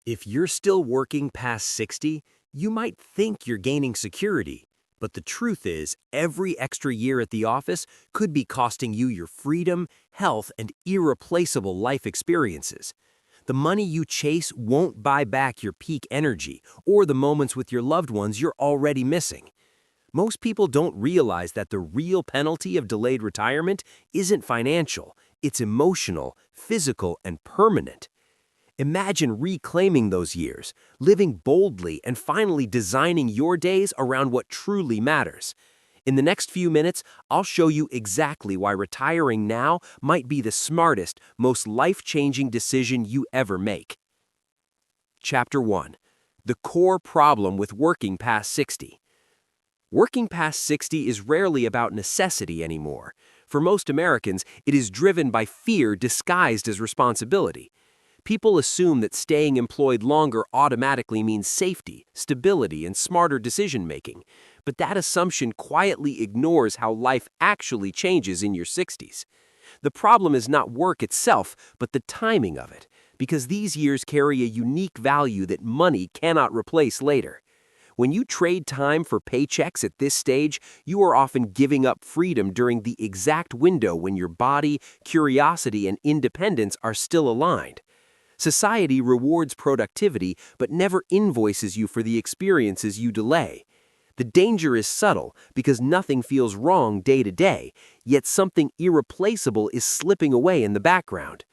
If you're still working past 60, you might think you're gaining security, but the truth is, every extra year at the office could be costing you your freedom, health, and irreplaceable life experiences. The money you chase won't buy back your peak energy or the moments with your loved ones you're already missing. Most people don't realize that the real penalty of delayed retirement isn't financial, it's emotional, physical, and permanent. Imagine reclaiming those years, living boldly, and finally designing your days around what truly matters. In the next few minutes, I'll show you exactly why retiring now might be the smartest, most life-changing decision you ever make. Chapter 1. The core problem with working past 60. Working past 60 is rarely about necessity anymore. For most Americans, it is driven by fear disguised as responsibility. People assume that staying employed longer automatically means safety, stability, and smarter decision-making, but that assumption quietly ignores how life actually changes in your 60s. The problem is not work itself, but the timing of it, because these years carry a unique value that money cannot replace later. When you trade time for paychecks at this stage, you are often giving up freedom during the exact window when your body, curiosity, and independence are still aligned. Society rewards productivity but never invoices you for the experiences you delay. The danger is subtle because nothing feels wrong day to day, yet something irreplaceable is slipping away in the background.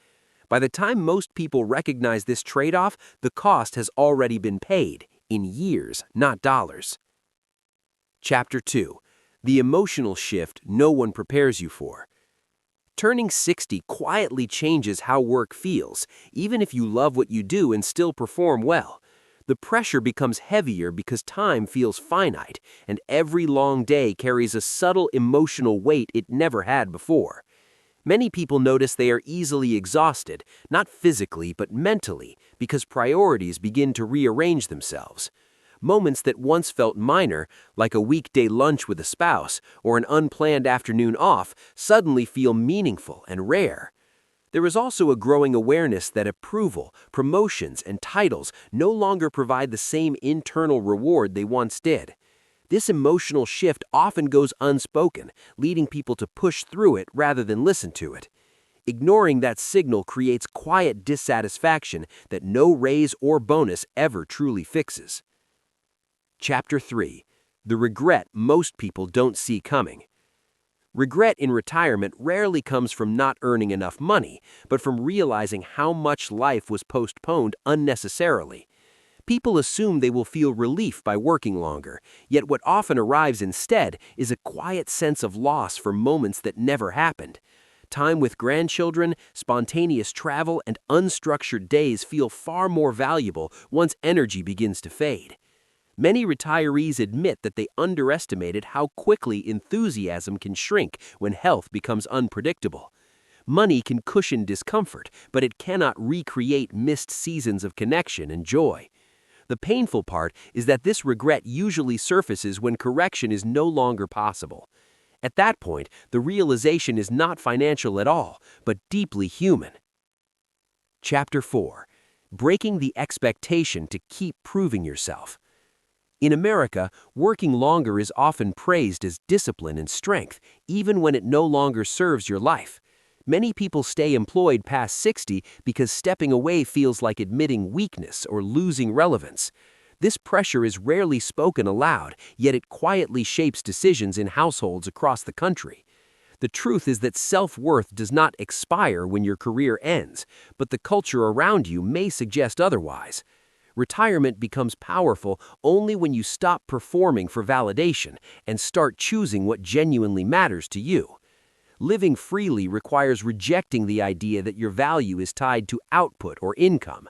By the time most people recognize this trade-off, the cost has already been paid, in years, not dollars. Chapter 2. The emotional shift no one prepares you for. Turning 60 quietly changes how work feels, even if you love what you do and still perform well. The pressure becomes heavier because time feels finite, and every long day carries a subtle emotional weight it never had before. Many people notice they are easily exhausted, not physically but mentally, because priorities begin to rearrange themselves. Moments that once felt minor, like a weekday lunch with a spouse or an unplanned afternoon off, suddenly feel meaningful and rare. There is also a growing awareness that approval, promotions, and titles no longer provide the same internal reward they once did. This emotional shift often goes unspoken, leading people to push through it rather than listen to it. Ignoring that signal creates quiet dissatisfaction that no raise or bonus ever truly fixes. Chapter 3. The regret most people don't see coming. Regret in retirement rarely comes from not earning enough money, but from realizing how much life was postponed unnecessarily. People assume they will feel relief by working longer, yet what often arrives instead is a quiet sense of loss for moments that never happened. Time with grandchildren, spontaneous travel, and unstructured days feel far more valuable once energy begins to fade. Many retirees admit that they underestimated how quickly enthusiasm can shrink when health becomes unpredictable. Money can cushion discomfort, but it cannot recreate missed seasons of connection and joy. The painful part is that this regret usually surfaces when correction is no longer possible. At that point, the realization is not financial at all, but deeply human. Chapter 4. Breaking the expectation to keep proving yourself. In America, working longer is often praised as discipline and strength, even when it no longer serves your life. Many people stay employed past 60 because stepping away feels like admitting weakness or losing relevance. This pressure is rarely spoken aloud, yet it quietly shapes decisions in households across the country. The truth is that self-worth does not expire when your career ends, but the culture around you may suggest otherwise. Retirement becomes powerful only when you stop performing for validation and start choosing what genuinely matters to you. Living freely requires rejecting the idea that your value is tied to output or income.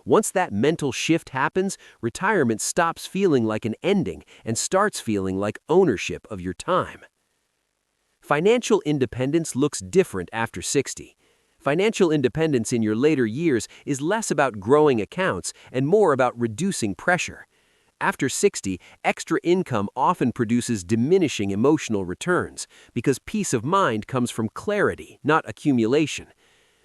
Once that mental shift happens, retirement stops feeling like an ending and starts feeling like ownership of your time. Financial independence looks different after 60. Financial independence in your later years is less about growing accounts and more about reducing pressure. After 60, extra income often produces diminishing emotional returns because peace of mind comes from clarity, not accumulation.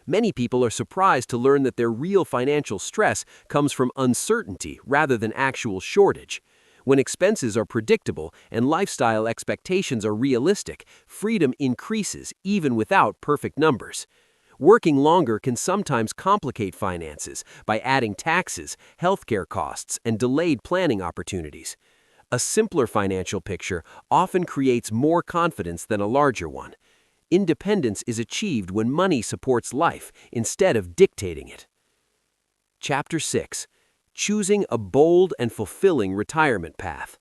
Many people are surprised to learn that their real financial stress comes from uncertainty rather than actual shortage. When expenses are predictable and lifestyle expectations are realistic, freedom increases even without perfect numbers. Working longer can sometimes complicate finances by adding taxes, healthcare costs, and delayed planning opportunities. A simpler financial picture often creates more confidence than a larger one. Independence is achieved when money supports life instead of dictating it. Chapter 6. Choosing a bold and fulfilling retirement path.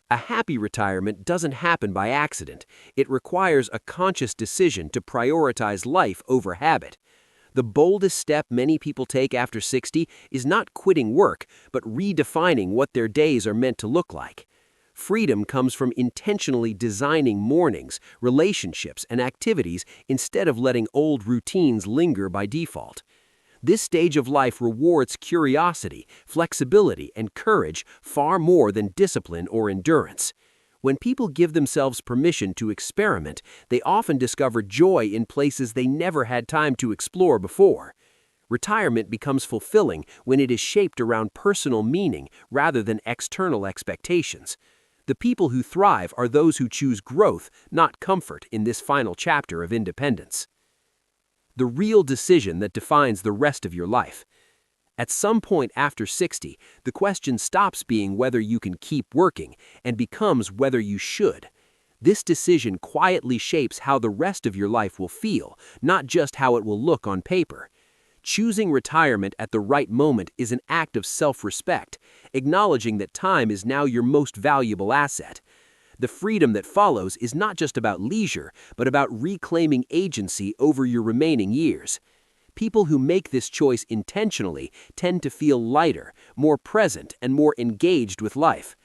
A happy retirement doesn't happen by accident. It requires a conscious decision to prioritize life over habit. The boldest step many people take after 60 is not quitting work, but redefining what their days are meant to look like. Freedom comes from intentionally designing mornings, relationships, and activities instead of letting old routines linger by default. This stage of life rewards curiosity, flexibility, and courage far more than discipline or endurance. When people give themselves permission to experiment, they often discover joy in places they never had time to explore before. Retirement becomes fulfilling when it is shaped around personal meaning rather than external expectations. The people who thrive are those who choose growth, not comfort, in this final chapter of independence. The real decision that defines the rest of your life. At some point after 60, the question stops being whether you can keep working and becomes whether you should. This decision quietly shapes how the rest of your life will feel, not just how it will look on paper. Choosing retirement at the right moment is an act of self-respect, acknowledging that time is now your most valuable asset. The freedom that follows is not just about leisure, but about reclaiming agency over your remaining years. People who make this choice intentionally tend to feel lighter, more present, and more engaged with life.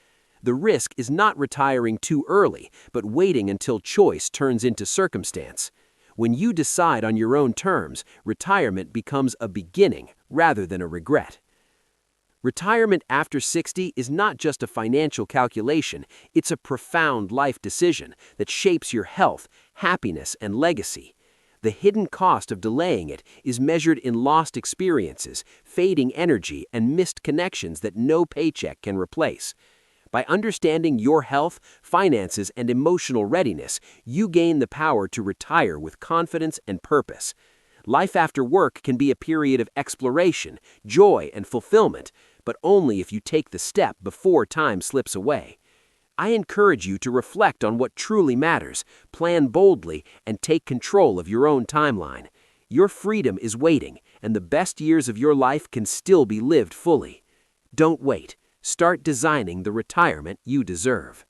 The risk is not retiring too early, but waiting until choice turns into circumstance. When you decide on your own terms, retirement becomes a beginning rather than a regret. Retirement after 60 is not just a financial calculation, it's a profound life decision that shapes your health, happiness, and legacy. The hidden cost of delaying it is measured in lost experiences, fading energy, and missed connections that no paycheck can replace. By understanding your health, finances, and emotional readiness, you gain the power to retire with confidence and purpose. Life after work can be a period of exploration, joy, and fulfillment, but only if you take the step before time slips away. I encourage you to reflect on what truly matters, plan boldly, and take control of your own timeline. Your freedom is waiting, and the best years of your life can still be lived fully. Don't wait. Start designing the retirement you deserve.